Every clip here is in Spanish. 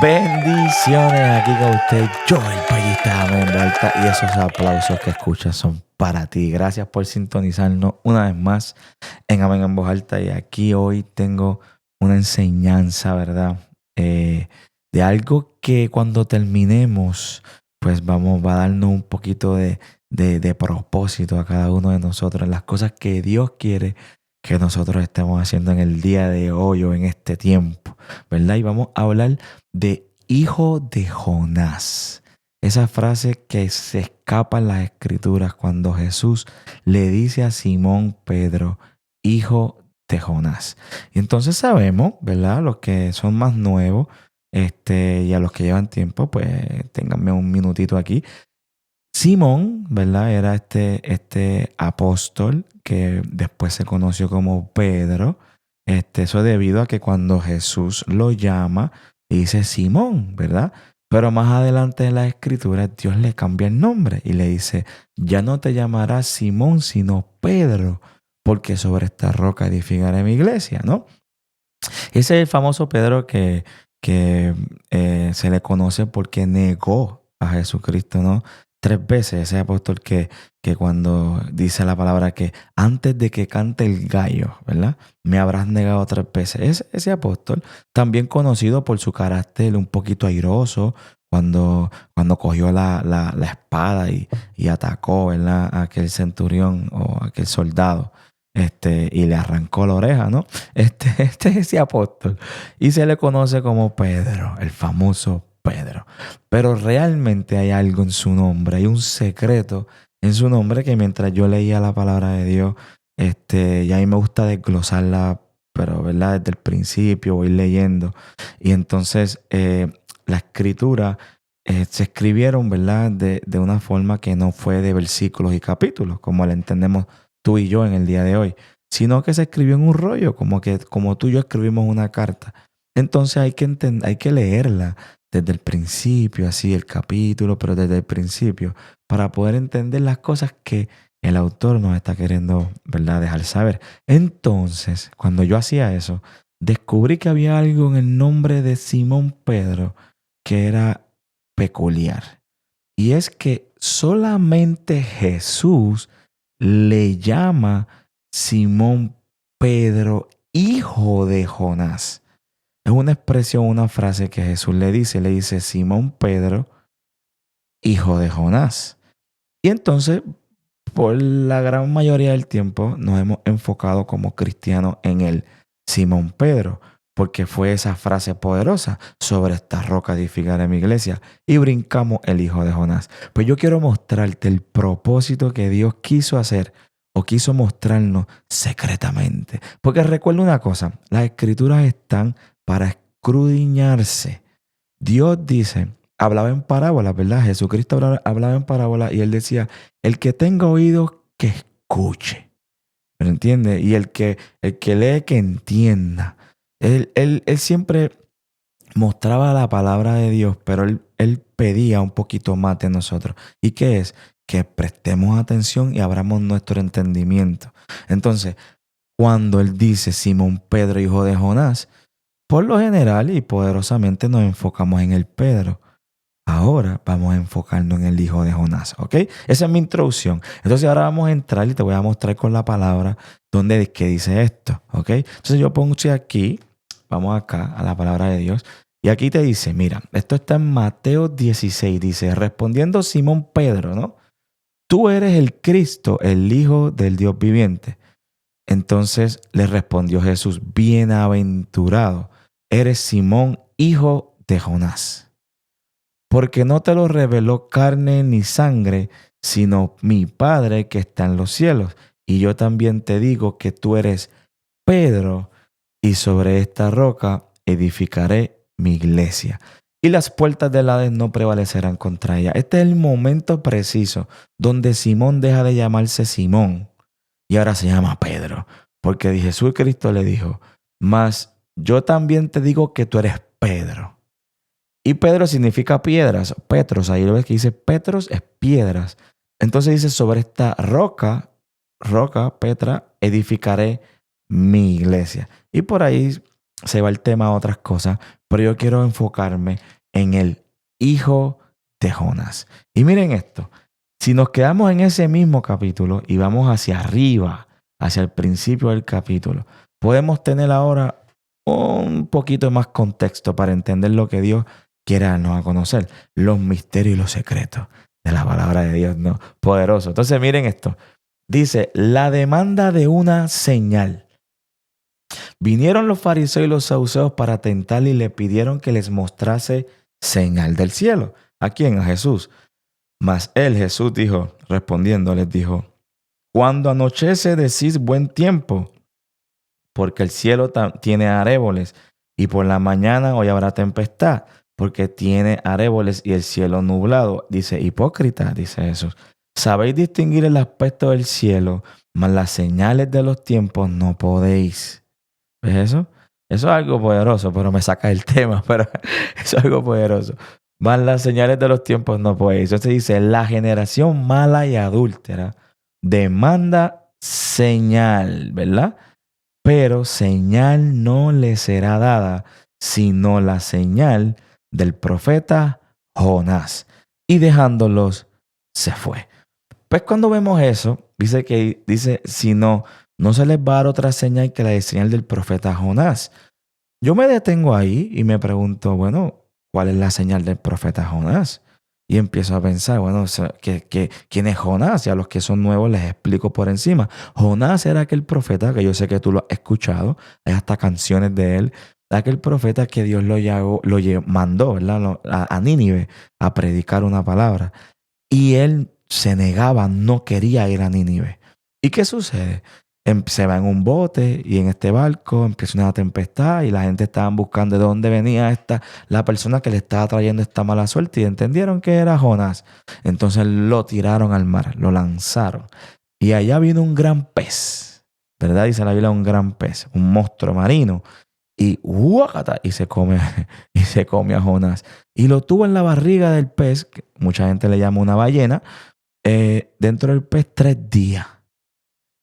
Bendiciones, aquí con usted, Joel Payita Amén Vuelta, y esos aplausos que escuchas son para ti. Gracias por sintonizarnos una vez más en Amén en Voz Alta. Y aquí hoy tengo una enseñanza, ¿verdad? De algo que cuando terminemos, pues va a darnos un poquito de propósito a cada uno de nosotros, las cosas que Dios quiere que nosotros estemos haciendo en el día de hoy o en este tiempo, ¿verdad? Y vamos a hablar de hijo de Jonás. Esa frase que se escapa en las escrituras cuando Jesús le dice a Simón Pedro, hijo de Jonás. Y entonces sabemos, ¿verdad? Los que son más nuevos, y a los que llevan tiempo, pues ténganme un minutito aquí. Simón, ¿verdad? Era este apóstol que después se conoció como Pedro. Eso debido a que cuando Jesús lo llama, dice Simón, ¿verdad? Pero más adelante en las escrituras, Dios le cambia el nombre y le dice, ya no te llamarás Simón, sino Pedro, porque sobre esta roca edificaré mi iglesia, ¿no? Ese es el famoso Pedro que se le conoce porque negó a Jesucristo, ¿no? 3 veces, ese apóstol que cuando dice la palabra que antes de que cante el gallo, ¿verdad? Me habrás negado 3 veces. Ese apóstol, también conocido por su carácter un poquito airoso, cuando cogió la espada y atacó, ¿verdad? A aquel centurión o aquel soldado. Y le arrancó la oreja, ¿no? Es ese apóstol. Y se le conoce como Pedro, el famoso Pedro. Pero realmente hay algo en su nombre, hay un secreto en su nombre que mientras yo leía la palabra de Dios, y a mí me gusta desglosarla, pero ¿verdad? Desde el principio voy leyendo. Y entonces la escritura se escribieron, ¿verdad? De una forma que no fue de versículos y capítulos, como la entendemos tú y yo en el día de hoy, sino que se escribió en un rollo, como tú y yo escribimos una carta. Entonces hay que leerla desde el principio, así el capítulo, pero desde el principio, para poder entender las cosas que el autor nos está queriendo, ¿verdad?, dejar saber. Entonces, cuando yo hacía eso, descubrí que había algo en el nombre de Simón Pedro que era peculiar. Y es que solamente Jesús le llama Simón Pedro, hijo de Jonás. Es una expresión, una frase que Jesús le dice Simón Pedro, hijo de Jonás. Y entonces, por la gran mayoría del tiempo, nos hemos enfocado como cristianos en el Simón Pedro, porque fue esa frase poderosa, sobre esta roca edificaré mi iglesia, y brincamos el hijo de Jonás. Pues yo quiero mostrarte el propósito que Dios quiso hacer o quiso mostrarnos secretamente. Porque recuerda una cosa, las escrituras están para escudriñarse. Dios dice, hablaba en parábolas, ¿verdad? Jesucristo hablaba en parábolas y él decía, el que tenga oídos, que escuche. ¿Me entiendes? Y el que lee, que entienda. Él siempre mostraba la palabra de Dios, pero él pedía un poquito más de nosotros. ¿Y qué es? Que prestemos atención y abramos nuestro entendimiento. Entonces, cuando él dice Simón Pedro, hijo de Jonás, por lo general y poderosamente nos enfocamos en el Pedro. Ahora vamos a enfocarnos en el hijo de Jonás, ¿ok? Esa es mi introducción. Entonces ahora vamos a entrar y te voy a mostrar con la palabra que dice esto, ¿ok? Entonces yo pongo aquí, vamos acá a la palabra de Dios. Y aquí te dice, mira, esto está en Mateo 16, dice, respondiendo Simón Pedro, ¿no? Tú eres el Cristo, el Hijo del Dios viviente. Entonces le respondió Jesús, bienaventurado eres Simón, hijo de Jonás, porque no te lo reveló carne ni sangre, sino mi Padre que está en los cielos. Y yo también te digo que tú eres Pedro, y sobre esta roca edificaré mi iglesia. Y las puertas del Hades no prevalecerán contra ella. Este es el momento preciso donde Simón deja de llamarse Simón y ahora se llama Pedro. Porque Jesús Cristo le dijo, mas yo también te digo que tú eres Pedro. Y Pedro significa piedras. Petros, ahí lo ves que dice Petros es piedras. Entonces dice, sobre esta roca, Petra, edificaré mi iglesia. Y por ahí se va el tema a otras cosas, pero yo quiero enfocarme en el hijo de Jonás. Y miren esto, si nos quedamos en ese mismo capítulo y vamos hacia arriba, hacia el principio del capítulo, podemos tener ahora un poquito más contexto para entender lo que Dios quiere darnos a conocer, los misterios y los secretos de la palabra de Dios, ¿no? Poderoso. Entonces miren esto, dice, la demanda de una señal. Vinieron los fariseos y los saduceos para tentarle y le pidieron que les mostrase señal del cielo. ¿A quién? A Jesús. Mas él, Jesús, dijo, respondiendo, les dijo, cuando anochece decís buen tiempo, porque el cielo tiene aréboles, y por la mañana hoy habrá tempestad, porque tiene aréboles y el cielo nublado. Dice, hipócrita, dice Jesús, sabéis distinguir el aspecto del cielo, mas las señales de los tiempos no podéis. ¿Ves eso? Eso es algo poderoso, pero me saca el tema, pero eso es algo poderoso. Más las señales de los tiempos no podéis. Entonces dice, la generación mala y adúltera demanda señal, ¿verdad? Pero señal no le será dada, sino la señal del profeta Jonás. Y dejándolos, se fue. Pues cuando vemos eso, dice, si no se les va a dar otra señal que la señal del profeta Jonás. Yo me detengo ahí y me pregunto, bueno, ¿cuál es la señal del profeta Jonás? Y empiezo a pensar, bueno, ¿quién es Jonás? Y a los que son nuevos les explico por encima. Jonás era aquel profeta, que yo sé que tú lo has escuchado, hay hasta canciones de él, aquel profeta que Dios mandó, ¿verdad? A Nínive a predicar una palabra. Y él se negaba, no quería ir a Nínive. ¿Y qué sucede? Se va en un bote y en este barco empieza una tempestad y la gente estaba buscando de dónde venía la persona que le estaba trayendo esta mala suerte y entendieron que era Jonás. Entonces lo tiraron al mar, lo lanzaron. Y allá vino un gran pez, ¿verdad? Dice la Biblia, un gran pez, un monstruo marino. Y y se come a Jonás. Y lo tuvo en la barriga del pez, que mucha gente le llama una ballena, dentro del pez 3 días.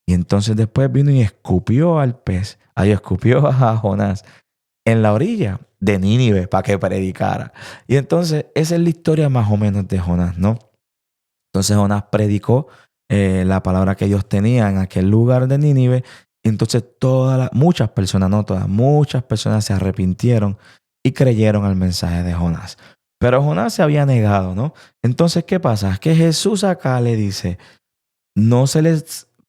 Y entonces después vino y escupió al pez, escupió a Jonás en la orilla de Nínive para que predicara. Y entonces esa es la historia más o menos de Jonás, ¿no? Entonces Jonás predicó la palabra que Dios tenía en aquel lugar de Nínive. Entonces muchas personas se arrepintieron y creyeron al mensaje de Jonás. Pero Jonás se había negado, ¿no? Entonces, ¿qué pasa? Es que Jesús acá le dice,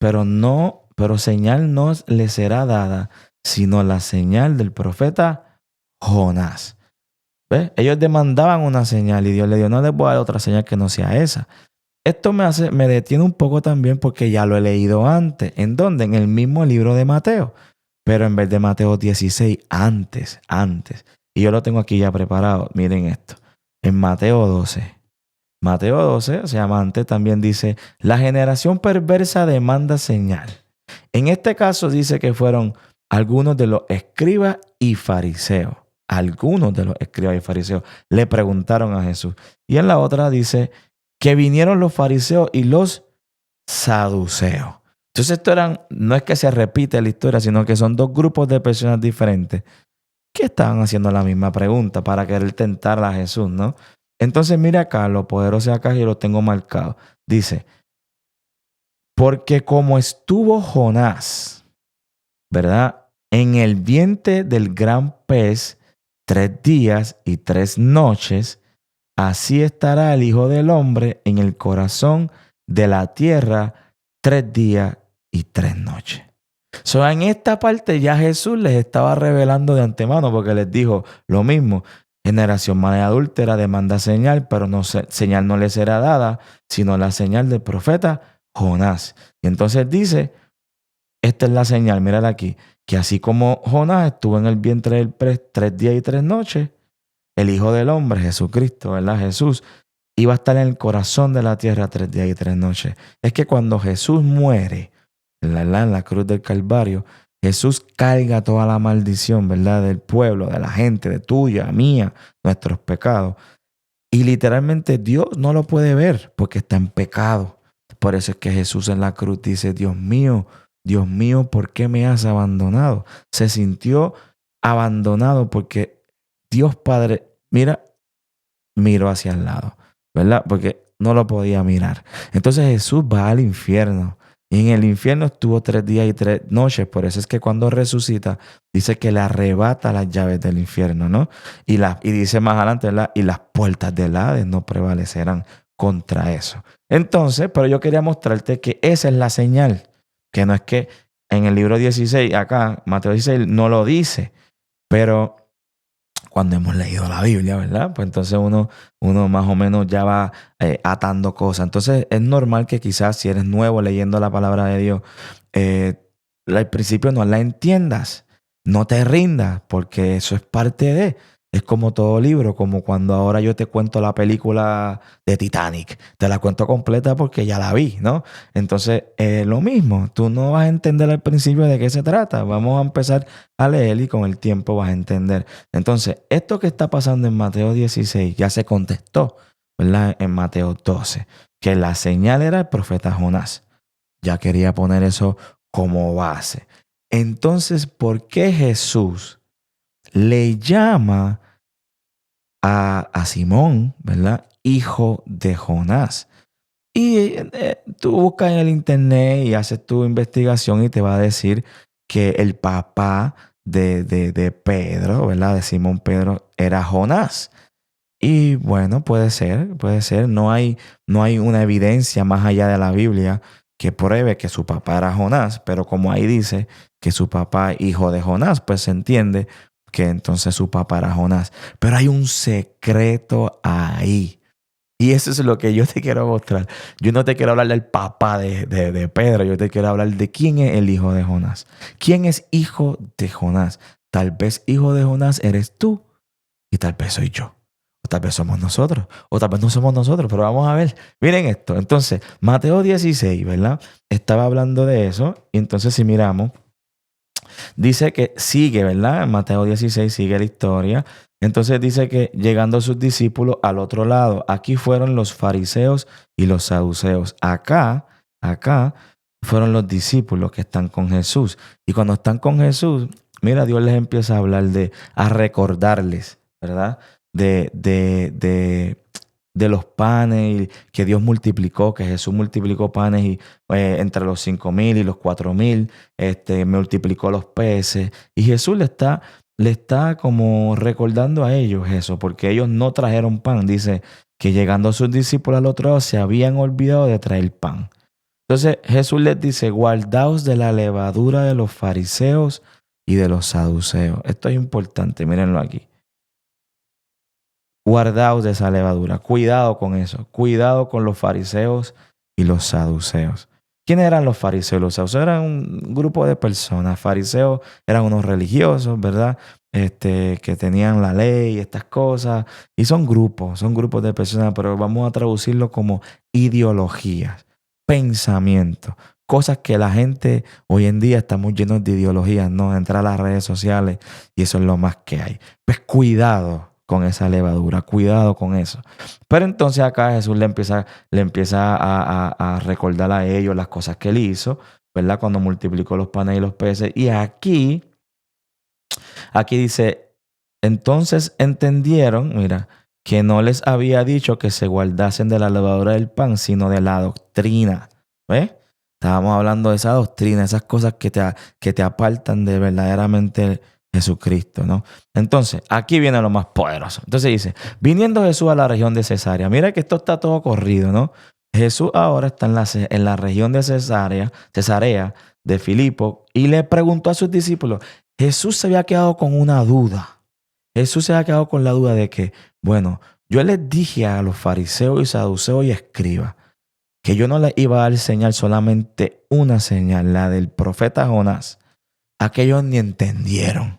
pero señal no le será dada, sino la señal del profeta Jonás. ¿Ves? Ellos demandaban una señal y Dios le dijo, no les voy a dar otra señal que no sea esa. Esto me detiene un poco también porque ya lo he leído antes. ¿En dónde? En el mismo libro de Mateo. Pero en vez de Mateo 16, antes. Y yo lo tengo aquí ya preparado. Miren esto. En Mateo 12. Mateo 12, o sea, antes también dice, la generación perversa demanda señal. En este caso dice que fueron algunos de los escribas y fariseos. Algunos de los escribas y fariseos le preguntaron a Jesús. Y en la otra dice que vinieron los fariseos y los saduceos. Entonces no es que se repite la historia, sino que son dos grupos de personas diferentes que estaban haciendo la misma pregunta para querer tentar a Jesús, ¿no? Entonces mira acá, lo poderoso de acá, yo lo tengo marcado. Dice, porque como estuvo Jonás, ¿verdad? En el vientre del gran pez 3 días y 3 noches, así estará el Hijo del Hombre en el corazón de la tierra 3 días y 3 noches. En esta parte ya Jesús les estaba revelando de antemano porque les dijo lo mismo. Generación mala y adúltera demanda señal, pero señal no le será dada, sino la señal del profeta Jonás. Y entonces dice, esta es la señal, mírala aquí, que así como Jonás estuvo en el vientre del pez 3 días y 3 noches, el Hijo del Hombre, Jesucristo, ¿verdad? Jesús, iba a estar en el corazón de la tierra 3 días y 3 noches. Es que cuando Jesús muere en la cruz del Calvario, Jesús carga toda la maldición, ¿verdad? Del pueblo, de la gente, de tuya, mía, nuestros pecados. Y literalmente Dios no lo puede ver porque está en pecado. Por eso es que Jesús en la cruz dice, Dios mío, ¿por qué me has abandonado? Se sintió abandonado porque Dios Padre, mira, miró hacia el lado, ¿verdad? Porque no lo podía mirar. Entonces Jesús va al infierno. Y en el infierno estuvo 3 días y 3 noches. Por eso es que cuando resucita, dice que le arrebata las llaves del infierno, ¿no? Y dice más adelante, ¿verdad? Y las puertas del Hades no prevalecerán contra eso. Entonces, pero yo quería mostrarte que esa es la señal. Que no es que en el libro 16, acá, Mateo 16, no lo dice. Pero cuando hemos leído la Biblia, ¿verdad? Pues entonces uno más o menos ya va atando cosas. Entonces es normal que quizás si eres nuevo leyendo la palabra de Dios, eh, al principio no la entiendas, no te rindas, porque eso es parte de... Es como todo libro, como cuando ahora yo te cuento la película de Titanic. Te la cuento completa porque ya la vi, ¿no? Entonces, lo mismo, tú no vas a entender al principio de qué se trata. Vamos a empezar a leer y con el tiempo vas a entender. Entonces, esto que está pasando en Mateo 16 ya se contestó, ¿verdad? En Mateo 12, que la señal era el profeta Jonás. Ya quería poner eso como base. Entonces, ¿por qué Jesús le llama a Simón, ¿verdad? Hijo de Jonás? Y tú buscas en el internet y haces tu investigación y te va a decir que el papá de Pedro, ¿verdad? De Simón Pedro, era Jonás. Y bueno, puede ser, puede ser. No hay una evidencia más allá de la Biblia que pruebe que su papá era Jonás, pero como ahí dice que su papá hijo de Jonás, pues se entiende que entonces su papá era Jonás. Pero hay un secreto ahí. Y eso es lo que yo te quiero mostrar. Yo no te quiero hablar del papá de Pedro, yo te quiero hablar de quién es el hijo de Jonás. ¿Quién es hijo de Jonás? Tal vez hijo de Jonás eres tú y tal vez soy yo. O tal vez somos nosotros, o tal vez no somos nosotros, pero vamos a ver. Miren esto. Entonces, Mateo 16, ¿verdad? Estaba hablando de eso. Y entonces si miramos, dice que sigue, ¿verdad? En Mateo 16 sigue la historia. Entonces dice que llegando sus discípulos al otro lado, aquí fueron los fariseos y los saduceos. Acá fueron los discípulos que están con Jesús. Y cuando están con Jesús, mira, Dios les empieza a hablar a recordarles, ¿verdad? De los panes y que Dios multiplicó, que Jesús multiplicó panes y, entre los 5,000 y los 4,000, multiplicó los peces. Y Jesús le está como recordando a ellos eso, porque ellos no trajeron pan. Dice que llegando sus discípulos al otro lado se habían olvidado de traer pan. Entonces Jesús les dice, guardaos de la levadura de los fariseos y de los saduceos. Esto es importante, mírenlo aquí. Guardaos de esa levadura. Cuidado con eso. Cuidado con los fariseos y los saduceos. ¿Quiénes eran los fariseos y los saduceos? Eran un grupo de personas. Fariseos eran unos religiosos, ¿verdad? Que tenían la ley y estas cosas. Y son grupos de personas, pero vamos a traducirlo como ideologías, pensamientos, cosas que la gente hoy en día estamos llenos de ideologías, ¿no? Entrar a las redes sociales y eso es lo más que hay. Pues cuidado con esa levadura, cuidado con eso. Pero entonces acá Jesús le empieza a recordar a ellos las cosas que él hizo, ¿verdad? Cuando multiplicó los panes y los peces. Y aquí dice, entonces entendieron, mira, que no les había dicho que se guardasen de la levadura del pan, sino de la doctrina. ¿Ves? Estábamos hablando de esa doctrina, esas cosas que te apartan de verdaderamente Jesucristo, ¿no? Entonces, aquí viene lo más poderoso. Entonces dice, viniendo Jesús a la región de Cesarea. Mira que esto está todo corrido, ¿no? Jesús ahora está en la región de Cesarea de Filipo, y le preguntó a sus discípulos. Jesús se había quedado con una duda. Jesús se había quedado con la duda de que, bueno, yo les dije a los fariseos y saduceos y escribas que yo no les iba a dar señal, solamente una señal, la del profeta Jonás. Aquellos ni entendieron.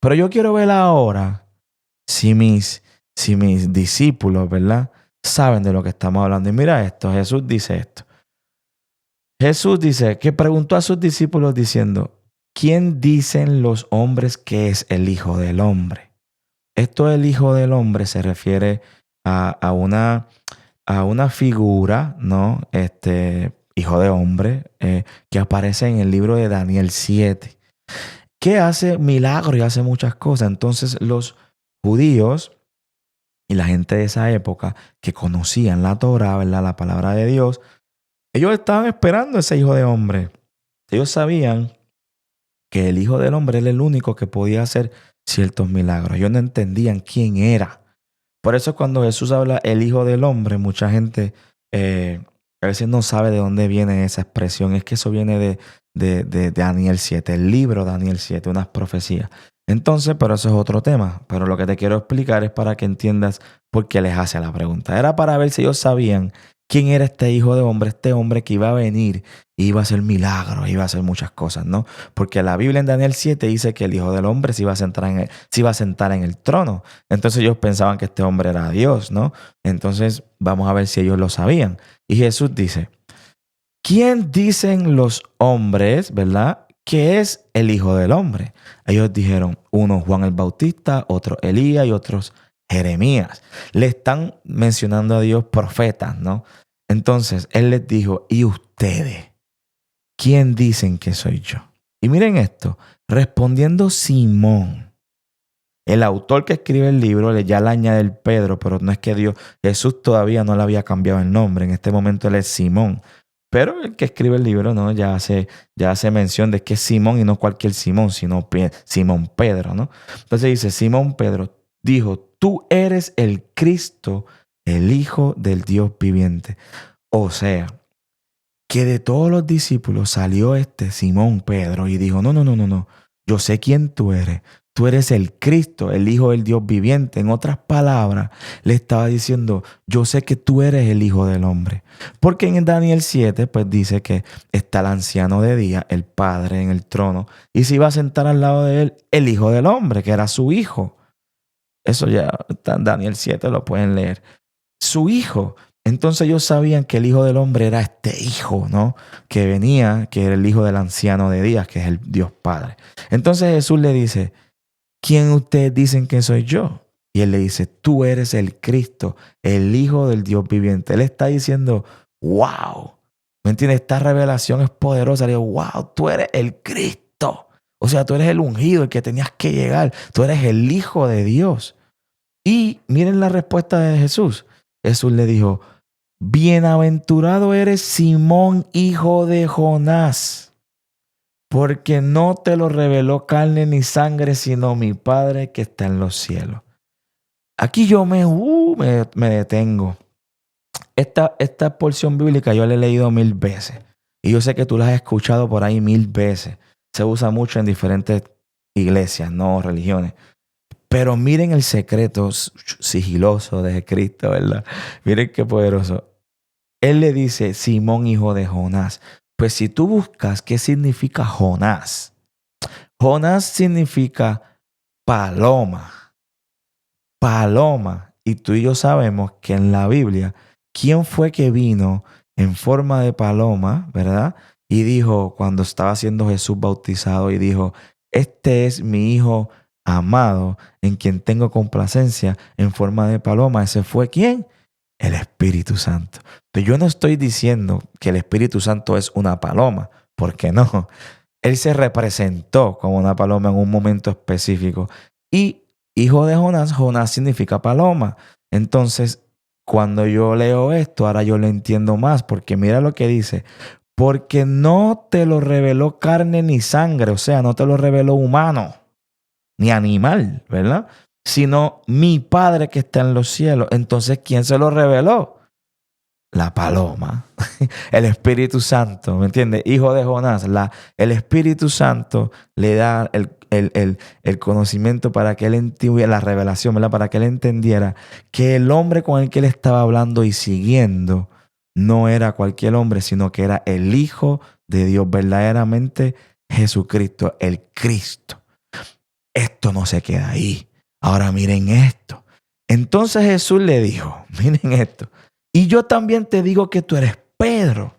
Pero yo quiero ver ahora si mis discípulos, ¿verdad? Saben de lo que estamos hablando. Y mira esto, Jesús dice esto. Jesús dice que preguntó a sus discípulos diciendo, ¿quién dicen los hombres que es el Hijo del Hombre? Esto del Hijo del Hombre se refiere a una figura, ¿no? Hijo de hombre, que aparece en el libro de Daniel 7, que hace milagros y hace muchas cosas. Entonces los judíos y la gente de esa época que conocían la Torá, ¿verdad? La palabra de Dios, ellos estaban esperando ese Hijo de Hombre. Ellos sabían que el Hijo del Hombre era el único que podía hacer ciertos milagros. Ellos no entendían quién era. Por eso cuando Jesús habla el Hijo del Hombre, mucha gente a veces no sabe de dónde viene esa expresión. Es que eso viene de Daniel 7, el libro Daniel 7, unas profecías. Entonces, pero eso es otro tema. Pero lo que te quiero explicar es para que entiendas por qué les hace la pregunta. Era para ver si ellos sabían quién era este Hijo de Hombre, este hombre que iba a venir y iba a hacer milagros, iba a hacer muchas cosas, ¿no? Porque la Biblia en Daniel 7 dice que el Hijo del Hombre se iba a sentar en el trono. Entonces ellos pensaban que este hombre era Dios, ¿no? Entonces vamos a ver si ellos lo sabían. Y Jesús dice, ¿quién dicen los hombres, verdad, que es el Hijo del Hombre? Ellos dijeron, uno Juan el Bautista, otro Elías y otros Jeremías. Le están mencionando a Dios profetas, ¿no? Entonces él les dijo, ¿y ustedes? ¿Quién dicen que soy yo? Y miren esto, respondiendo Simón, el autor que escribe el libro, ya le añade el Pedro, pero no es que Jesús todavía no le había cambiado el nombre. En este momento él es Simón. Pero el que escribe el libro, ¿no? Ya hace mención de que es Simón y no cualquier Simón, sino Simón Pedro, ¿no? Entonces dice, Simón Pedro dijo, tú eres el Cristo, el Hijo del Dios viviente. O sea, que de todos los discípulos salió Simón Pedro y dijo, no, yo sé quién tú eres. Tú eres el Cristo, el Hijo del Dios viviente. En otras palabras, le estaba diciendo, yo sé que tú eres el Hijo del Hombre. Porque en Daniel 7, pues dice que está el anciano de día, el Padre en el trono, y se iba a sentar al lado de él el Hijo del Hombre, que era su hijo. Eso ya está en Daniel 7, lo pueden leer. Su hijo. Entonces ellos sabían que el Hijo del Hombre era este hijo, ¿no? Que venía, que era el hijo del anciano de días, que es el Dios Padre. Entonces Jesús le dice, ¿quién ustedes dicen que soy yo? Y él le dice, tú eres el Cristo, el Hijo del Dios viviente. Él está diciendo, wow, ¿me entiendes? Esta revelación es poderosa. Le digo, wow, tú eres el Cristo. O sea, tú eres el ungido, el que tenías que llegar. Tú eres el Hijo de Dios. Y miren la respuesta de Jesús. Jesús le dijo, bienaventurado eres Simón, hijo de Jonás, porque no te lo reveló carne ni sangre, sino mi Padre que está en los cielos. Aquí yo me detengo. Esta porción bíblica yo la he leído 1000 veces. Y yo sé que tú la has escuchado por ahí 1000 veces. Se usa mucho en diferentes iglesias, no religiones. Pero miren el secreto sigiloso de Cristo, ¿verdad? Miren qué poderoso. Él le dice, Simón, hijo de Jonás. Pues si tú buscas qué significa Jonás, Jonás significa paloma. Paloma. Y tú y yo sabemos que en la Biblia, ¿quién fue que vino en forma de paloma, verdad? Y dijo, cuando estaba siendo Jesús bautizado, y dijo, este es mi hijo amado, en quien tengo complacencia, en forma de paloma. ¿Ese fue quién? El Espíritu Santo. Pero yo no estoy diciendo que el Espíritu Santo es una paloma, porque no. Él se representó como una paloma en un momento específico. Y hijo de Jonás, Jonás significa paloma. Entonces, cuando yo leo esto, ahora yo lo entiendo más, porque mira lo que dice. Porque no te lo reveló carne ni sangre, o sea, no te lo reveló humano ni animal, ¿verdad? Sino mi Padre que está en los cielos. Entonces, ¿quién se lo reveló? La paloma, el Espíritu Santo, ¿me entiendes? Hijo de Jonás, el Espíritu Santo le da el conocimiento para que él entienda, la revelación, ¿verdad? Para que él entendiera que el hombre con el que él estaba hablando y siguiendo no era cualquier hombre, sino que era el Hijo de Dios, verdaderamente Jesucristo, el Cristo. Esto no se queda ahí. Ahora miren esto. Entonces Jesús le dijo, miren esto. Y yo también te digo que tú eres Pedro.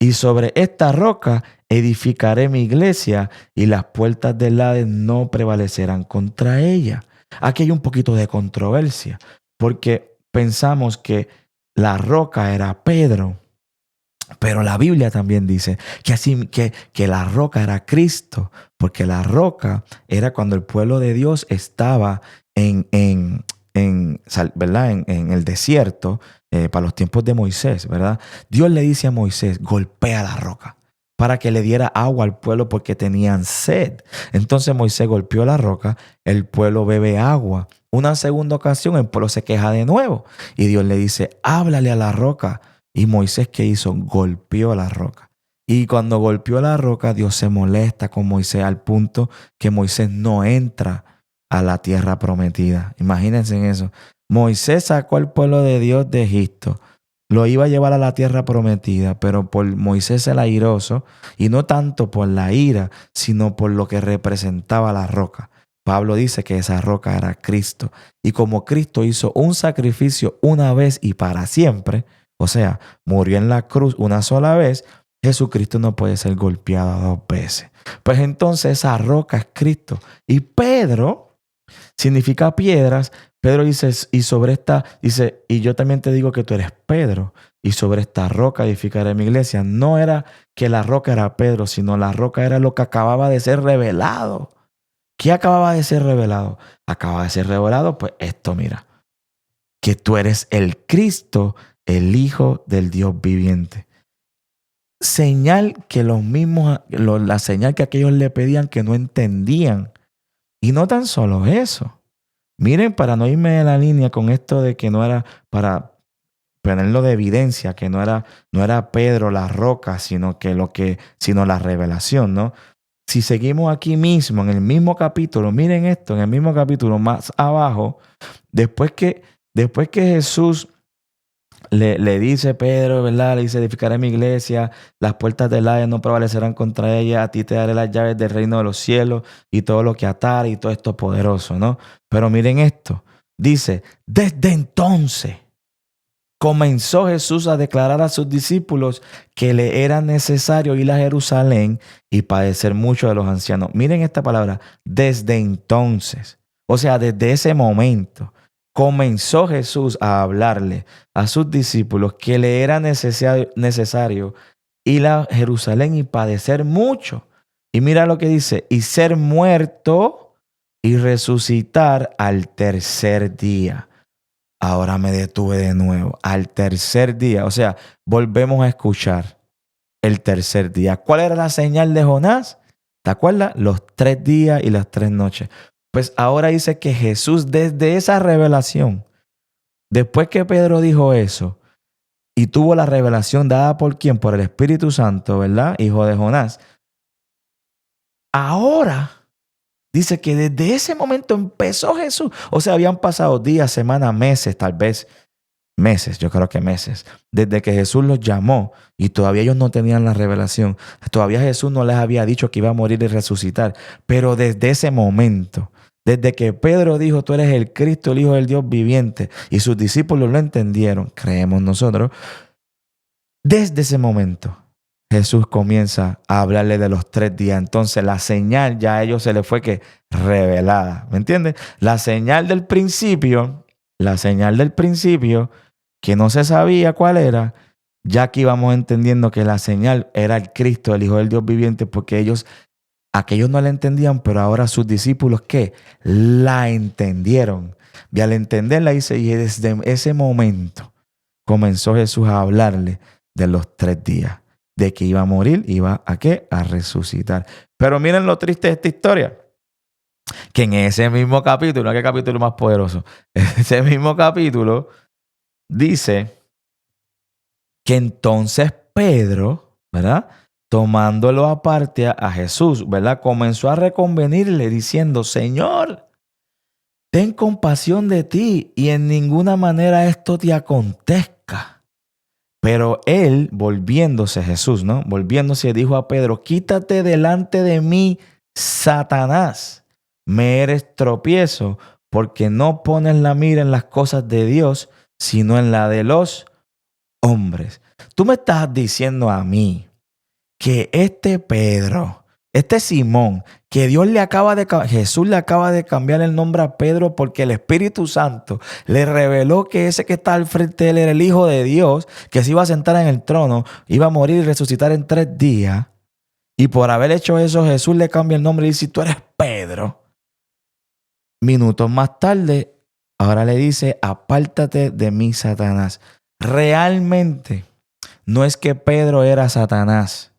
Y sobre esta roca edificaré mi iglesia y las puertas del Hades no prevalecerán contra ella. Aquí hay un poquito de controversia, porque pensamos que la roca era Pedro, pero la Biblia también dice que la roca era Cristo, porque la roca era cuando el pueblo de Dios estaba ¿verdad? En el desierto, para los tiempos de Moisés, ¿verdad? Dios le dice a Moisés, golpea la roca para que le diera agua al pueblo porque tenían sed. Entonces Moisés golpeó la roca, el pueblo bebe agua. Una segunda ocasión el pueblo se queja de nuevo y Dios le dice, háblale a la roca. Y Moisés, ¿qué hizo? Golpeó la roca. Y cuando golpeó la roca, Dios se molesta con Moisés al punto que Moisés no entra a la tierra prometida. Imagínense en eso. Moisés sacó al pueblo de Dios de Egipto. Lo iba a llevar a la tierra prometida, pero por Moisés el airoso, y no tanto por la ira, sino por lo que representaba la roca. Pablo dice que esa roca era Cristo. Y como Cristo hizo un sacrificio una vez y para siempre, o sea, murió en la cruz una sola vez, Jesucristo no puede ser golpeado dos veces. Pues entonces esa roca es Cristo. Y Pedro significa piedras. Pedro dice, y sobre esta, dice, y yo también te digo que tú eres Pedro, y sobre esta roca edificaré mi iglesia. No era que la roca era Pedro, sino la roca era lo que acababa de ser revelado. ¿Qué acababa de ser revelado? Acaba de ser revelado, pues esto, mira, que tú eres el Cristo, el Hijo del Dios viviente. Señal que la señal que aquellos le pedían que no entendían. Y no tan solo eso. Miren, para no irme de la línea con esto de que no era, para ponerlo de evidencia, que no era Pedro la roca, sino la revelación, ¿no? Si seguimos aquí mismo, en el mismo capítulo, miren esto, en el mismo capítulo más abajo, después que Jesús le dice Pedro, ¿verdad? Le dice, edificaré mi iglesia, las puertas del Hades no prevalecerán contra ella, a ti te daré las llaves del reino de los cielos y todo lo que atar y todo esto poderoso, ¿no? Pero miren esto, dice, desde entonces comenzó Jesús a declarar a sus discípulos que le era necesario ir a Jerusalén y padecer mucho de los ancianos. Miren esta palabra, desde entonces, o sea, desde ese momento. Comenzó Jesús a hablarle a sus discípulos que le era necesario ir a Jerusalén y padecer mucho. Y mira lo que dice, y ser muerto y resucitar al tercer día. Ahora me detuve de nuevo, al tercer día. O sea, volvemos a escuchar el tercer día. ¿Cuál era la señal de Jonás? ¿Te acuerdas? Los 3 días y las 3 noches. Pues ahora dice que Jesús desde esa revelación, después que Pedro dijo eso y tuvo la revelación dada por quién, por el Espíritu Santo, ¿verdad? Hijo de Jonás. Ahora dice que desde ese momento empezó Jesús. O sea, habían pasado días, semanas, meses, tal vez meses, yo creo que meses, desde que Jesús los llamó y todavía ellos no tenían la revelación. Todavía Jesús no les había dicho que iba a morir y resucitar. Pero desde ese momento, desde que Pedro dijo, tú eres el Cristo, el Hijo del Dios viviente, y sus discípulos lo entendieron, creemos nosotros, desde ese momento Jesús comienza a hablarle de los 3 días. Entonces la señal ya a ellos se les fue que revelada. ¿Me entiendes? La señal del principio, que no se sabía cuál era, ya aquí vamos entendiendo que la señal era el Cristo, el Hijo del Dios viviente, porque aquellos no la entendían, pero ahora sus discípulos, ¿qué? La entendieron. Y al entenderla, dice, y desde ese momento comenzó Jesús a hablarle de los 3 días, de que iba a morir, iba a ¿qué? A resucitar. Pero miren lo triste de esta historia, que en ese mismo capítulo, ¿qué capítulo más poderoso? Ese mismo capítulo dice que entonces Pedro, ¿verdad? Tomándolo aparte a Jesús, ¿verdad? Comenzó a reconvenirle diciendo, Señor, ten compasión de ti y en ninguna manera esto te acontezca. Pero él, volviéndose, Jesús, ¿no? Volviéndose, dijo a Pedro, quítate delante de mí, Satanás. Me eres tropiezo porque no pones la mira en las cosas de Dios, sino en la de los hombres. Tú me estás diciendo a mí que este Pedro, este Simón, que Jesús le acaba de cambiar el nombre a Pedro porque el Espíritu Santo le reveló que ese que está al frente de él era el Hijo de Dios, que se iba a sentar en el trono, iba a morir y resucitar en 3 días. Y por haber hecho eso, Jesús le cambia el nombre y dice, tú eres Pedro. Minutos más tarde, ahora le dice, apártate de mí, Satanás. Realmente no es que Pedro era Satanás,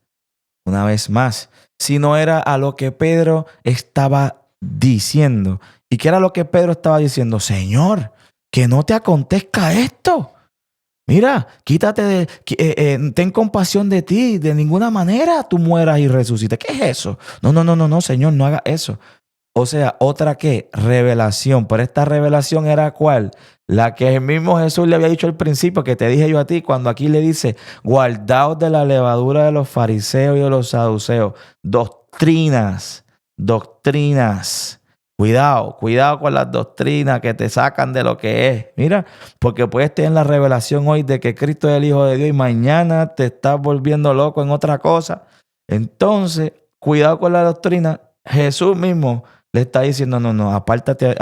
una vez más, sino era a lo que Pedro estaba diciendo. ¿Y qué era lo que Pedro estaba diciendo? Señor, que no te acontezca esto. Mira, ten compasión de ti. De ninguna manera tú mueras y resucites. ¿Qué es eso? No, Señor, no haga eso. O sea, otra que revelación. Pero esta revelación era ¿cuál? La que el mismo Jesús le había dicho al principio, que te dije yo a ti, cuando aquí le dice, guardaos de la levadura de los fariseos y de los saduceos. Doctrinas. Cuidado con las doctrinas que te sacan de lo que es. Mira, porque puedes tener la revelación hoy de que Cristo es el Hijo de Dios y mañana te estás volviendo loco en otra cosa. Entonces, cuidado con la doctrina. Jesús mismo le está diciendo, no, apártate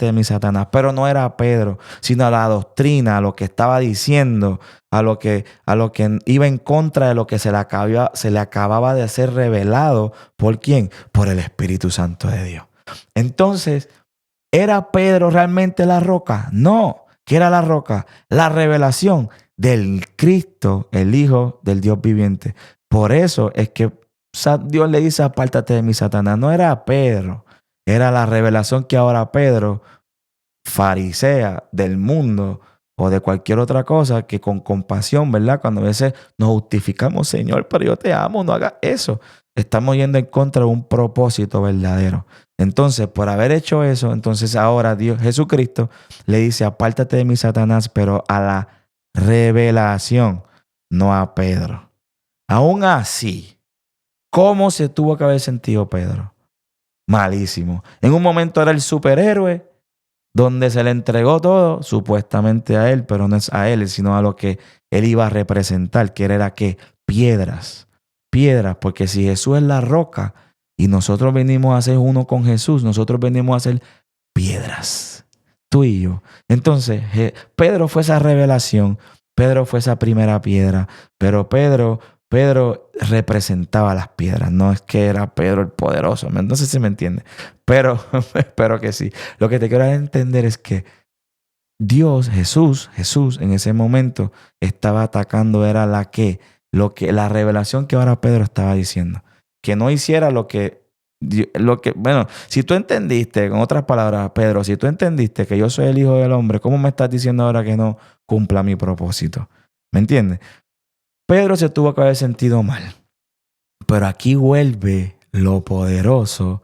de mí, Satanás. Pero no era Pedro, sino a la doctrina, a lo que estaba diciendo, a lo que iba en contra de lo que se le acababa de ser revelado. ¿Por quién? Por el Espíritu Santo de Dios. Entonces, ¿era Pedro realmente la roca? No. ¿Qué era la roca? La revelación del Cristo, el Hijo del Dios viviente. Por eso es que Dios le dice, apártate de mí, Satanás. No era Pedro. Era la revelación que ahora Pedro, farisea del mundo o de cualquier otra cosa, que con compasión, ¿verdad? Cuando a veces nos justificamos, Señor, pero yo te amo, no hagas eso. Estamos yendo en contra de un propósito verdadero. Entonces, por haber hecho eso, entonces ahora Dios, Jesucristo, le dice, apártate de mí, Satanás, pero a la revelación, no a Pedro. Aún así, ¿cómo se tuvo que haber sentido Pedro? Malísimo. En un momento era el superhéroe, donde se le entregó todo, supuestamente a él, pero no es a él, sino a lo que él iba a representar, que era ¿qué? Piedras, porque si Jesús es la roca y nosotros venimos a ser uno con Jesús, nosotros venimos a ser piedras, tú y yo. Entonces, Pedro fue esa revelación, Pedro fue esa primera piedra, pero Pedro representaba las piedras, no es que era Pedro el poderoso, no sé si me entiende, pero espero que sí. Lo que te quiero entender es que Dios, Jesús en ese momento estaba atacando, era la revelación que ahora Pedro estaba diciendo, que no hiciera bueno, si tú entendiste, con otras palabras, Pedro, si tú entendiste que yo soy el Hijo del Hombre, ¿cómo me estás diciendo ahora que no cumpla mi propósito? ¿Me entiendes? Pedro se tuvo que haber sentido mal. Pero aquí vuelve lo poderoso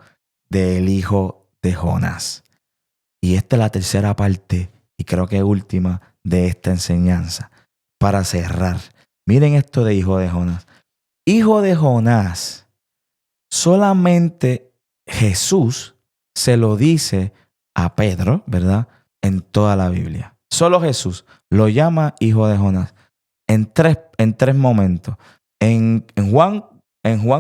del hijo de Jonás. Y esta es la tercera parte, y creo que última, de esta enseñanza. Para cerrar, miren esto de hijo de Jonás. Hijo de Jonás, solamente Jesús se lo dice a Pedro, ¿verdad? En toda la Biblia. Solo Jesús lo llama hijo de Jonás. En tres momentos. En Juan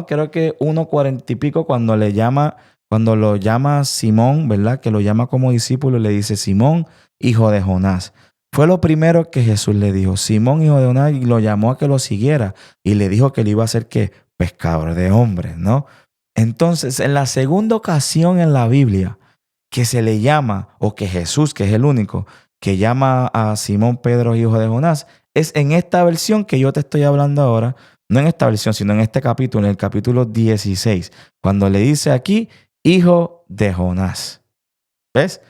creo que 1:40 y pico, cuando lo llama Simón, ¿verdad? Que lo llama como discípulo, le dice Simón, hijo de Jonás. Fue lo primero que Jesús le dijo, Simón, hijo de Jonás, y lo llamó a que lo siguiera. Y le dijo que le iba a hacer ¿qué? Pescador de hombres, ¿no? Entonces, en la segunda ocasión en la Biblia que se le llama, o que Jesús, que es el único, que llama a Simón Pedro, hijo de Jonás, es en esta versión que yo te estoy hablando ahora, no en esta versión, sino en este capítulo, en el capítulo 16, cuando le dice aquí, hijo de Jonás. ¿Ves?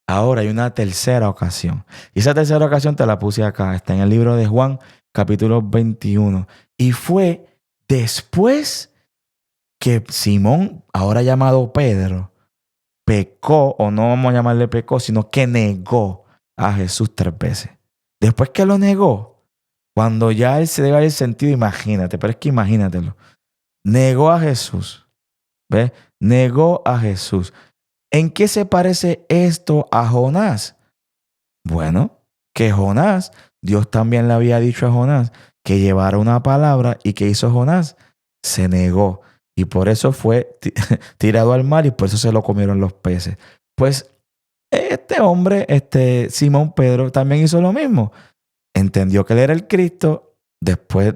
Ahora hay una tercera ocasión. Y esa tercera ocasión te la puse acá, está en el libro de Juan, capítulo 21. Y fue después que Simón, ahora llamado Pedro, pecó, o no vamos a llamarle pecó, sino que negó a Jesús 3 veces. Después que lo negó, cuando ya él se debe haber sentido, imagínate, pero es que imagínatelo, negó a Jesús, ¿ves? Negó a Jesús. ¿En qué se parece esto a Jonás? Bueno, que Jonás, Dios también le había dicho a Jonás que llevara una palabra, y que hizo Jonás, se negó y por eso fue tirado al mar y por eso se lo comieron los peces. Pues este hombre, Simón Pedro, también hizo lo mismo. Entendió que él era el Cristo, después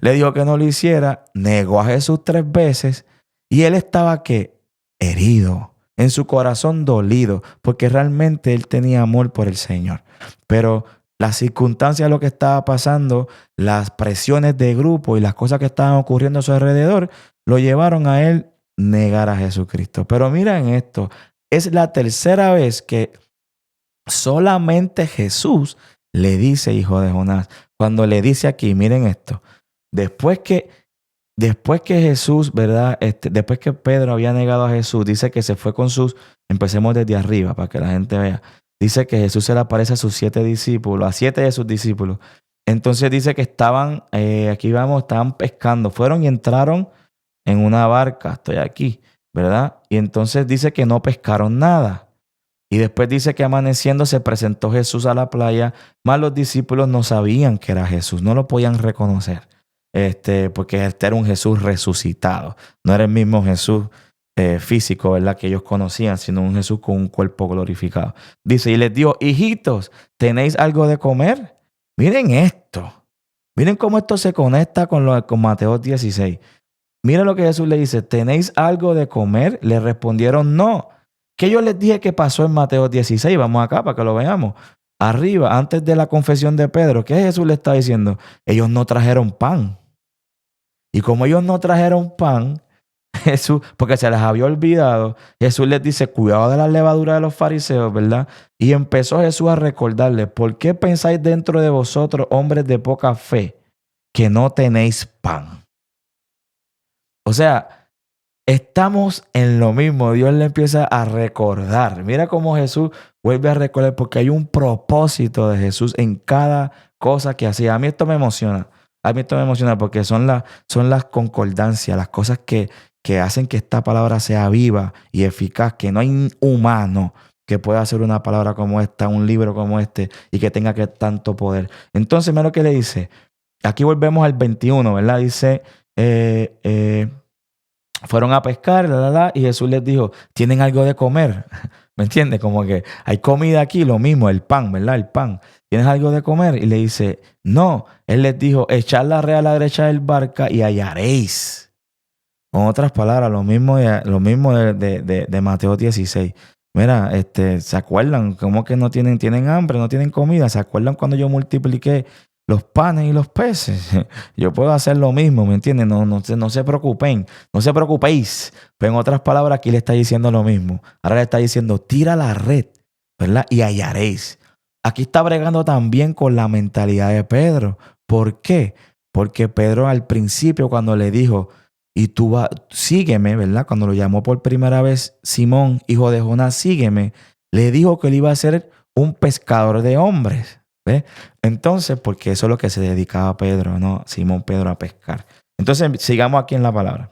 le dijo que no lo hiciera, negó a Jesús 3 veces y él estaba ¿qué? Herido, en su corazón dolido, porque realmente él tenía amor por el Señor. Pero las circunstancias, lo que estaba pasando, las presiones de grupo y las cosas que estaban ocurriendo a su alrededor, lo llevaron a él negar a Jesucristo. Pero miren esto, es la tercera vez que solamente Jesús le dice hijo de Jonás. Cuando le dice aquí, miren esto, después que Jesús, ¿verdad? Después que Pedro había negado a Jesús, dice que se fue con empecemos desde arriba para que la gente vea. Dice que Jesús se le aparece a sus 7 discípulos, a 7 de sus discípulos. Entonces dice que estaban, estaban pescando. Fueron y entraron en una barca, estoy aquí, ¿verdad? Y entonces dice que no pescaron nada. Y después dice que amaneciendo se presentó Jesús a la playa, mas los discípulos no sabían que era Jesús, no lo podían reconocer, porque era un Jesús resucitado, no era el mismo Jesús físico, ¿verdad? Que ellos conocían, sino un Jesús con un cuerpo glorificado. Dice, y les dijo, hijitos, ¿tenéis algo de comer? Miren esto, miren cómo esto se conecta con Mateo 16. Miren lo que Jesús le dice, ¿tenéis algo de comer? Le respondieron, no. ¿Qué yo les dije que pasó en Mateo 16? Vamos acá para que lo veamos. Arriba, antes de la confesión de Pedro, ¿qué Jesús le está diciendo? Ellos no trajeron pan. Y como ellos no trajeron pan, Jesús, porque se les había olvidado, Jesús les dice, cuidado de la levadura de los fariseos, ¿verdad? Y empezó Jesús a recordarles, ¿por qué pensáis dentro de vosotros, hombres de poca fe, que no tenéis pan? O sea, estamos en lo mismo. Dios le empieza a recordar. Mira cómo Jesús vuelve a recordar porque hay un propósito de Jesús en cada cosa que hacía. A mí esto me emociona. A mí esto me emociona porque son las concordancias, las cosas que hacen que esta palabra sea viva y eficaz, que no hay humano que pueda hacer una palabra como esta, un libro como este y que tenga tanto poder. Entonces, mira lo que le dice. Aquí volvemos al 21, ¿verdad? Dice... fueron a pescar, y Jesús les dijo, ¿tienen algo de comer? ¿Me entiendes? Como que hay comida aquí, lo mismo, el pan, ¿verdad? El pan. ¿Tienes algo de comer? Y le dice, no. Él les dijo, echad la red a la derecha del barca y hallaréis. Con otras palabras, lo mismo de Mateo 16. Mira, ¿se acuerdan? ¿Cómo que no tienen hambre, no tienen comida? ¿Se acuerdan cuando yo multipliqué los panes y los peces? Yo puedo hacer lo mismo, ¿me entienden? No se preocupen, no se preocupéis. Pero en otras palabras, aquí le está diciendo lo mismo. Ahora le está diciendo, tira la red, ¿verdad? Y hallaréis. Aquí está bregando también con la mentalidad de Pedro. ¿Por qué? Porque Pedro al principio cuando le dijo, y tú sígueme, ¿verdad? Cuando lo llamó por primera vez Simón, hijo de Jonás, sígueme, le dijo que él iba a ser un pescador de hombres. ¿Ves? Entonces, porque eso es lo que se dedicaba Pedro, ¿no? Simón Pedro a pescar. Entonces, sigamos aquí en la palabra.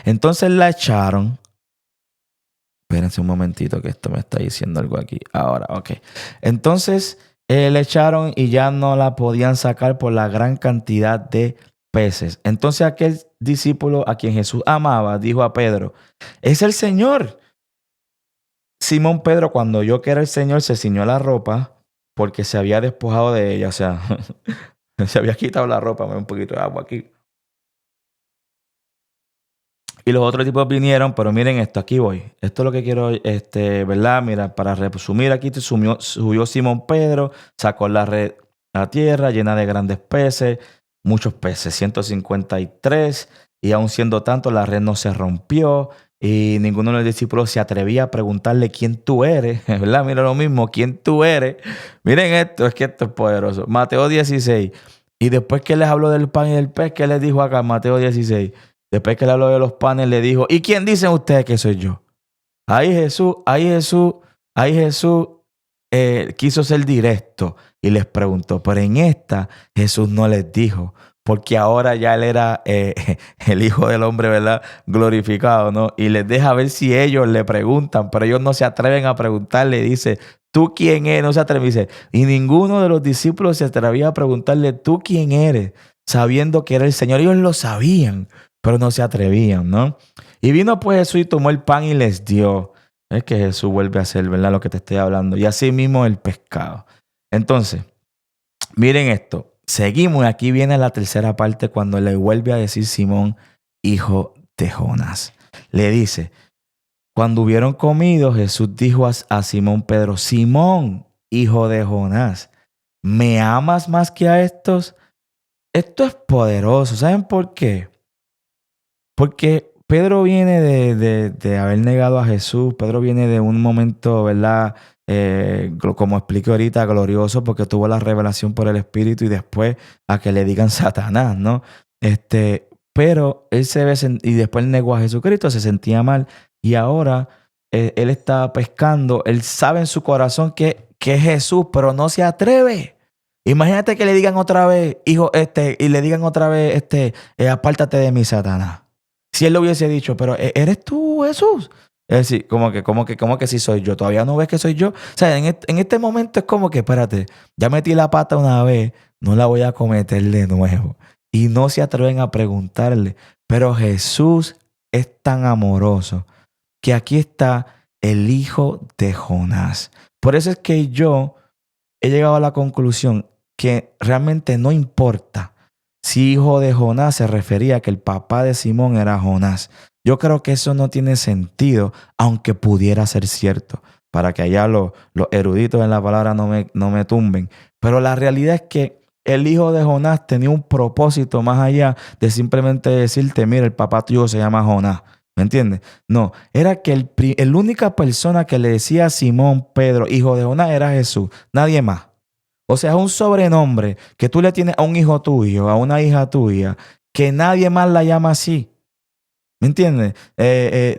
Entonces la echaron. Espérense un momentito que esto me está diciendo algo aquí. Ahora, ok. Entonces, le echaron y ya no la podían sacar por la gran cantidad de peces. Entonces aquel discípulo a quien Jesús amaba dijo a Pedro, es el Señor. Simón Pedro, cuando oyó que era el Señor, se ciñó la ropa porque se había despojado de ella. O sea, se había quitado la ropa. Me da un poquito de agua aquí. Y los otros tipos vinieron, pero miren esto, aquí voy. Esto es lo que quiero, ¿verdad? Mira, para resumir aquí, subió Simón Pedro, sacó la red a la tierra llena de grandes peces, muchos peces, 153, y aun siendo tanto, la red no se rompió y ninguno de los discípulos se atrevía a preguntarle quién tú eres, ¿verdad? Mira lo mismo, quién tú eres. Miren esto, es que esto es poderoso. Mateo 16. Y después que les habló del pan y del pez, ¿qué les dijo acá? Mateo 16. Después que le habló de los panes, le dijo, ¿y quién dicen ustedes que soy yo? Ahí Jesús quiso ser directo y les preguntó, pero en esta Jesús no les dijo, porque ahora ya él era el Hijo del Hombre, ¿verdad? Glorificado, ¿no? Y les deja ver si ellos le preguntan, pero ellos no se atreven a preguntarle. Dice, ¿tú quién eres? No se atreven. Dice, y ninguno de los discípulos se atrevía a preguntarle, ¿tú quién eres? sabiendo que era el Señor. Ellos lo sabían, pero no se atrevían, ¿no? Y vino pues Jesús y tomó el pan y les dio. Es que Jesús vuelve a hacer, ¿verdad? Lo que te estoy hablando. Y así mismo el pescado. Entonces, miren esto. Seguimos y aquí viene la tercera parte cuando le vuelve a decir Simón, hijo de Jonás. Le dice, cuando hubieron comido, Jesús dijo a Simón Pedro, Simón, hijo de Jonás, ¿me amas más que a estos? Esto es poderoso. ¿Saben por qué? Porque Pedro viene de haber negado a Jesús. Pedro viene de un momento, ¿verdad? Como expliqué ahorita, glorioso, porque tuvo la revelación por el Espíritu y después a que le digan Satanás, ¿no? Pero él se ve y después negó a Jesucristo, se sentía mal y ahora él está pescando. Él sabe en su corazón que es Jesús, pero no se atreve. Imagínate que le digan otra vez, hijo, y le digan otra vez, apártate de mí, Satanás. Si él le hubiese dicho, pero ¿eres tú, Jesús? Es decir, como que sí soy yo. ¿Todavía no ves que soy yo? O sea, en este momento es como que, espérate, ya metí la pata una vez, no la voy a cometer de nuevo. Y no se atreven a preguntarle. Pero Jesús es tan amoroso que aquí está el hijo de Jonás. Por eso es que yo he llegado a la conclusión que realmente no importa si hijo de Jonás se refería a que el papá de Simón era Jonás. Yo creo que eso no tiene sentido, aunque pudiera ser cierto, para que allá los eruditos en la palabra no me tumben. Pero la realidad es que el hijo de Jonás tenía un propósito más allá de simplemente decirte, mira, el papá tuyo se llama Jonás. ¿Me entiendes? No, era que la única persona que le decía a Simón Pedro, hijo de Jonás, era Jesús, nadie más. O sea, es un sobrenombre que tú le tienes a un hijo tuyo, a una hija tuya, que nadie más la llama así. ¿Me entiendes?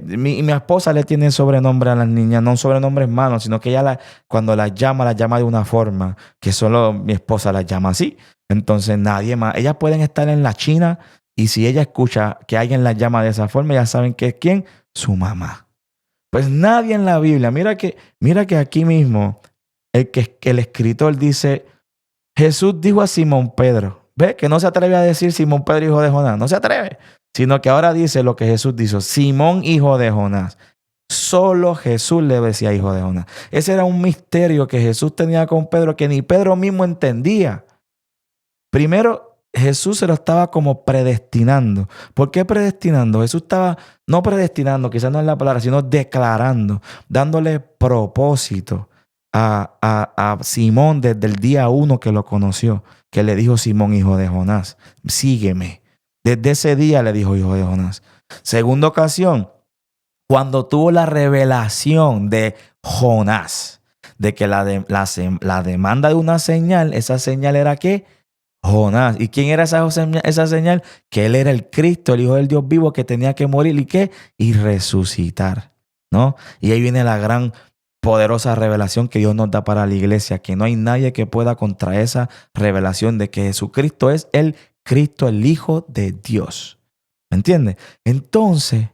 Mi esposa le tiene sobrenombre a las niñas, no un sobrenombre malo, sino que ella cuando las llama de una forma que solo mi esposa las llama así. Entonces nadie más. Ellas pueden estar en la China y si ella escucha que alguien las llama de esa forma, ya saben que es quién, su mamá. Pues nadie en la Biblia. Mira que aquí mismo el escritor dice, Jesús dijo a Simón Pedro, ve que no se atreve a decir Simón Pedro hijo de Jonás, no se atreve, sino que ahora dice lo que Jesús dijo, Simón hijo de Jonás. Solo Jesús le decía hijo de Jonás. Ese era un misterio que Jesús tenía con Pedro que ni Pedro mismo entendía. Primero, Jesús se lo estaba como predestinando. ¿Por qué predestinando? Jesús estaba no predestinando, quizás no es la palabra, sino declarando, dándole propósito a Simón desde el día 1 que lo conoció, que le dijo Simón, hijo de Jonás, sígueme. Desde ese día le dijo hijo de Jonás. Segunda ocasión, cuando tuvo la revelación de Jonás, de que la demanda de una señal, esa señal era ¿qué? Jonás. ¿Y quién era esa señal? Que él era el Cristo, el Hijo del Dios vivo que tenía que morir y ¿qué? Y resucitar, ¿no? Y ahí viene la gran poderosa revelación que Dios nos da para la iglesia, que no hay nadie que pueda contra esa revelación de que Jesucristo es el Cristo, el Hijo de Dios. ¿Me entiendes? Entonces,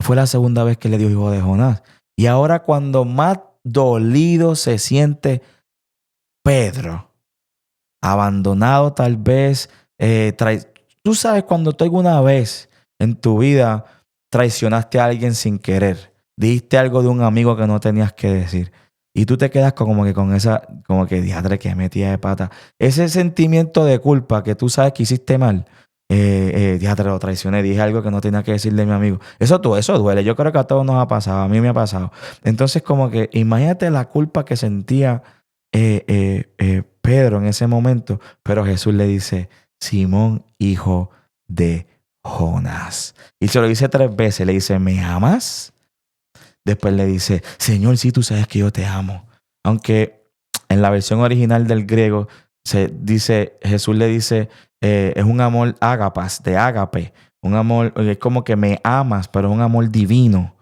fue la segunda vez que le dio hijo de Jonás. Y ahora cuando más dolido se siente Pedro, abandonado tal vez, tú sabes cuando tú alguna vez en tu vida traicionaste a alguien sin querer, dijiste algo de un amigo que no tenías que decir y tú te quedas como que diadre que metía de pata, ese sentimiento de culpa que tú sabes que hiciste mal, diadre lo traicioné, dije algo que no tenía que decirle a mi amigo, eso duele, yo creo que a todos nos ha pasado, a mí me ha pasado. Entonces como que imagínate la culpa que sentía Pedro en ese momento, pero Jesús le dice, Simón, hijo de Jonás. Y se lo dice 3 veces, le dice, ¿me amas? Después le dice, Señor, sí, tú sabes que yo te amo. Aunque en la versión original del griego Jesús le dice, es un amor ágapas, de ágape, un amor, es como que me amas, pero es un amor divino.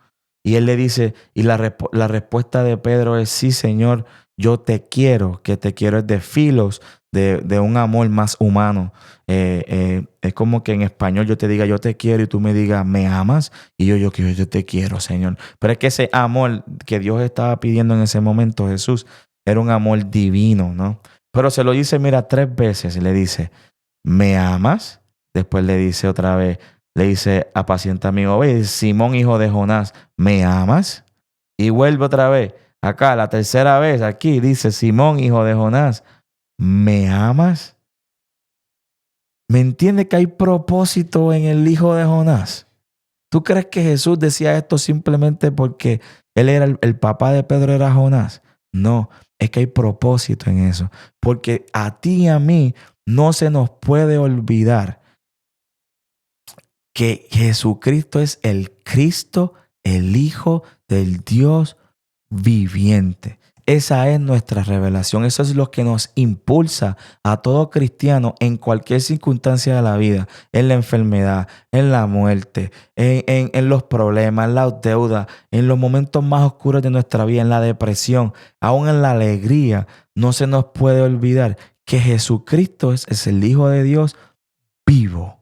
Y él le dice, y la respuesta de Pedro es, sí, Señor, yo te quiero, que te quiero es de filos, de un amor más humano. Es como que en español yo te diga, yo te quiero, y tú me digas, ¿me amas? Y yo te quiero, Señor. Pero es que ese amor que Dios estaba pidiendo en ese momento, Jesús, era un amor divino, ¿no? Pero se lo dice, mira, 3 veces le dice, ¿me amas? Después le dice otra vez, le dice, apacienta mi oveja. Simón, hijo de Jonás, ¿me amas? Y vuelve otra vez. Acá, la tercera vez, aquí dice, Simón, hijo de Jonás, ¿me amas? ¿Me entiende que hay propósito en el hijo de Jonás? ¿Tú crees que Jesús decía esto simplemente porque él era el papá de Pedro, era Jonás? No, es que hay propósito en eso. Porque a ti y a mí no se nos puede olvidar que Jesucristo es el Cristo, el Hijo del Dios viviente. Esa es nuestra revelación. Eso es lo que nos impulsa a todo cristiano en cualquier circunstancia de la vida, en la enfermedad, en la muerte, en los problemas, en las deudas, en los momentos más oscuros de nuestra vida, en la depresión, aún en la alegría. No se nos puede olvidar que Jesucristo es el Hijo de Dios vivo.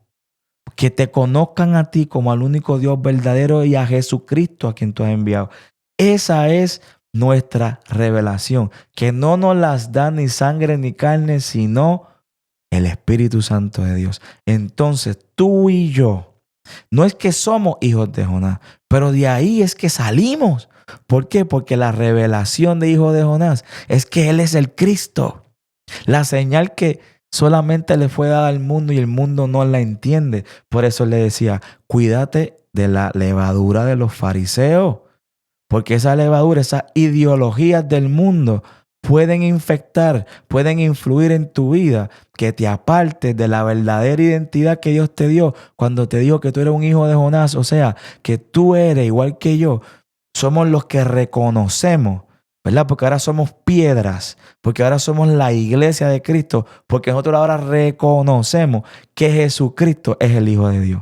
Que te conozcan a ti como al único Dios verdadero y a Jesucristo a quien tú has enviado. Esa es nuestra revelación, que no nos las da ni sangre ni carne, sino el Espíritu Santo de Dios. Entonces, tú y yo, no es que somos hijos de Jonás, pero de ahí es que salimos. ¿Por qué? Porque la revelación de hijo de Jonás es que Él es el Cristo. La señal que solamente le fue dada al mundo y el mundo no la entiende. Por eso le decía, cuídate de la levadura de los fariseos. Porque esa levadura, esas ideologías del mundo pueden infectar, pueden influir en tu vida, que te apartes de la verdadera identidad que Dios te dio cuando te dijo que tú eres un hijo de Jonás. O sea, que tú eres igual que yo. Somos los que reconocemos, ¿verdad? Porque ahora somos piedras, porque ahora somos la iglesia de Cristo, porque nosotros ahora reconocemos que Jesucristo es el Hijo de Dios.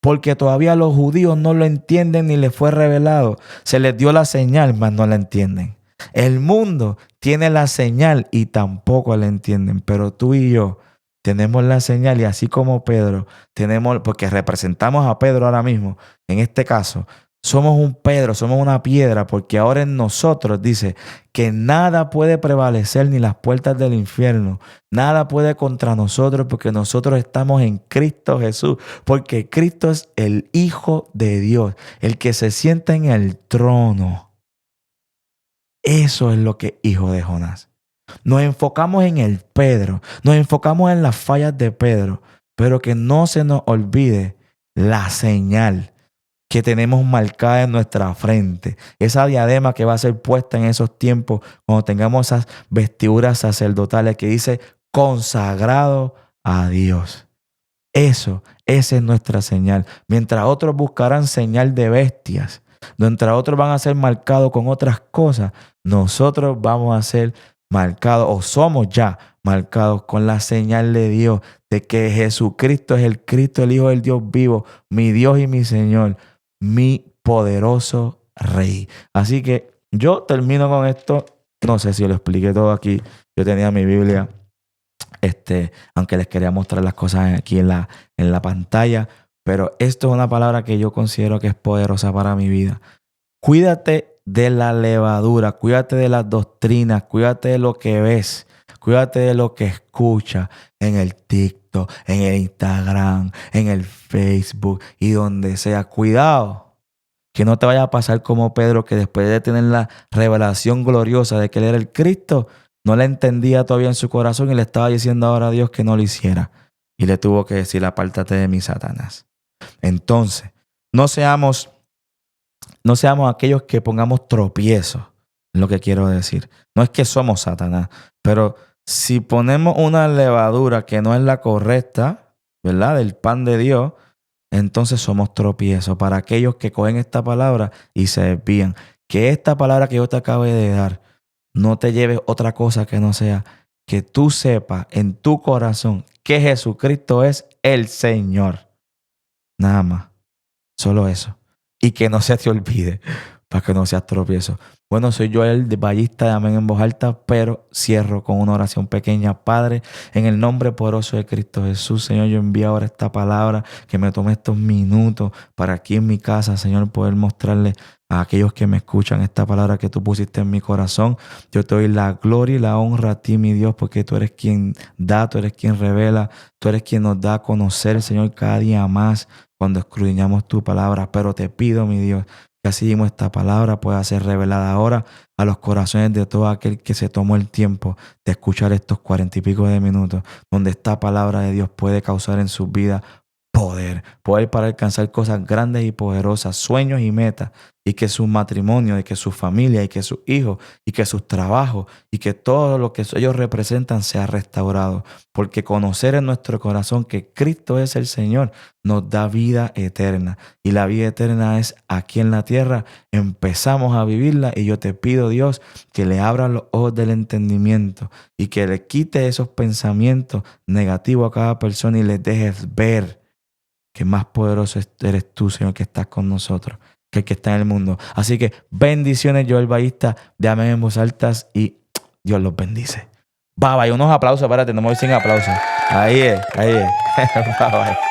Porque todavía los judíos no lo entienden ni les fue revelado. Se les dio la señal, mas no la entienden. El mundo tiene la señal y tampoco la entienden. Pero tú y yo tenemos la señal y así como Pedro, tenemos, porque representamos a Pedro ahora mismo, en este caso, somos un Pedro, somos una piedra, porque ahora en nosotros dice que nada puede prevalecer ni las puertas del infierno. Nada puede contra nosotros porque nosotros estamos en Cristo Jesús. Porque Cristo es el Hijo de Dios, el que se sienta en el trono. Eso es lo que es hijo de Jonás. Nos enfocamos en el Pedro, nos enfocamos en las fallas de Pedro, pero que no se nos olvide la señal que tenemos marcada en nuestra frente. Esa diadema que va a ser puesta en esos tiempos cuando tengamos esas vestiduras sacerdotales que dice consagrado a Dios. Esa es nuestra señal. Mientras otros buscarán señal de bestias, mientras otros van a ser marcados con otras cosas, nosotros vamos a ser marcados o somos ya marcados con la señal de Dios de que Jesucristo es el Cristo, el Hijo del Dios vivo, mi Dios y mi Señor, mi poderoso Rey. Así que yo termino con esto. No sé si lo expliqué todo aquí. Yo tenía mi Biblia, aunque les quería mostrar las cosas aquí en la pantalla, pero esto es una palabra que yo considero que es poderosa para mi vida. Cuídate de la levadura, cuídate de las doctrinas, cuídate de lo que ves, cuídate de lo que escuchas en el TikTok, en el Instagram, en el Facebook y donde sea. Cuidado, que no te vaya a pasar como Pedro, que después de tener la revelación gloriosa de que él era el Cristo, no la entendía todavía en su corazón y le estaba diciendo ahora a Dios que no lo hiciera. Y le tuvo que decir, apártate de mí, Satanás. Entonces, no seamos aquellos que pongamos tropiezos, es lo que quiero decir. No es que somos Satanás, pero si ponemos una levadura que no es la correcta, ¿verdad? Del pan de Dios, entonces somos tropiezos para aquellos que cogen esta palabra y se desvían. Que esta palabra que yo te acabo de dar no te lleves otra cosa que no sea que tú sepas en tu corazón que Jesucristo es el Señor. Nada más. Solo eso. Y que no se te olvide para que no seas tropiezo. Bueno, soy Joel de Ballista de Amén en Voz Alta, pero cierro con una oración pequeña. Padre, en el nombre poderoso de Cristo Jesús, Señor, yo envío ahora esta palabra, que me tome estos minutos para aquí en mi casa, Señor, poder mostrarle a aquellos que me escuchan esta palabra que tú pusiste en mi corazón. Yo te doy la gloria y la honra a ti, mi Dios, porque tú eres quien da, tú eres quien revela, tú eres quien nos da a conocer, Señor, cada día más cuando escudriñamos tu palabra. Pero te pido, mi Dios, que así mismo esta palabra pueda ser revelada ahora a los corazones de todo aquel que se tomó el tiempo de escuchar estos 40 y pico de minutos, donde esta palabra de Dios puede causar en sus vidas poder para alcanzar cosas grandes y poderosas, sueños y metas, y que su matrimonio, y que su familia, y que sus hijos, y que sus trabajos, y que todo lo que ellos representan sea restaurado. Porque conocer en nuestro corazón que Cristo es el Señor nos da vida eterna. Y la vida eterna es aquí en la tierra. Empezamos a vivirla y yo te pido, Dios, que le abras los ojos del entendimiento y que le quite esos pensamientos negativos a cada persona y les dejes ver que más poderoso eres tú, Señor, que estás con nosotros, que el que está en el mundo. Así que bendiciones, Joel Ballista, de Amén en Voz Altas, y Dios los bendice. Bye, bye. Unos aplausos, espérate, no me voy sin aplausos. Ahí es. Bye, bye.